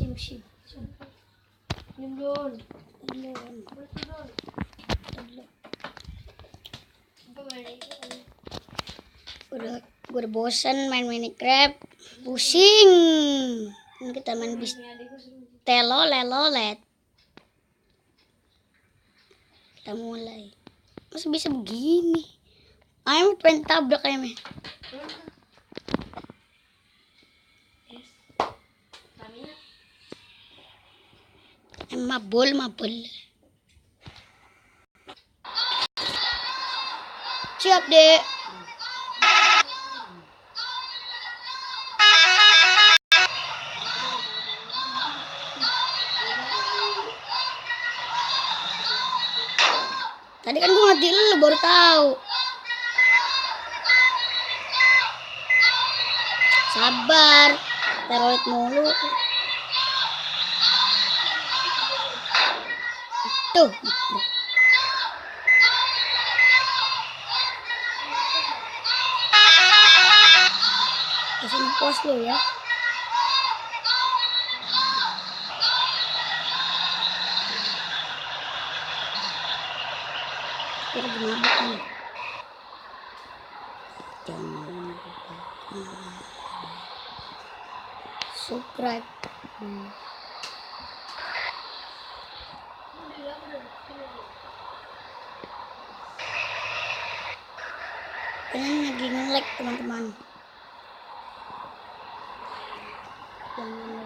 musim. Diam Don. Udah gue udah bosan main Minecraft, pusing. Ini kita main bis telolet. Kita mulai. Masa bisa begini? Ayo pengen tabrak ayamnya. Mabul. Siap, Dek. Tadi kan gue ngerti lu baru tahu. Sabar, terorit mulu. Tuh. Kasih pos lu ya. Kita gimana nih? Jangan lupa subscribe. Kalian lagi nge-like teman-teman. Jangan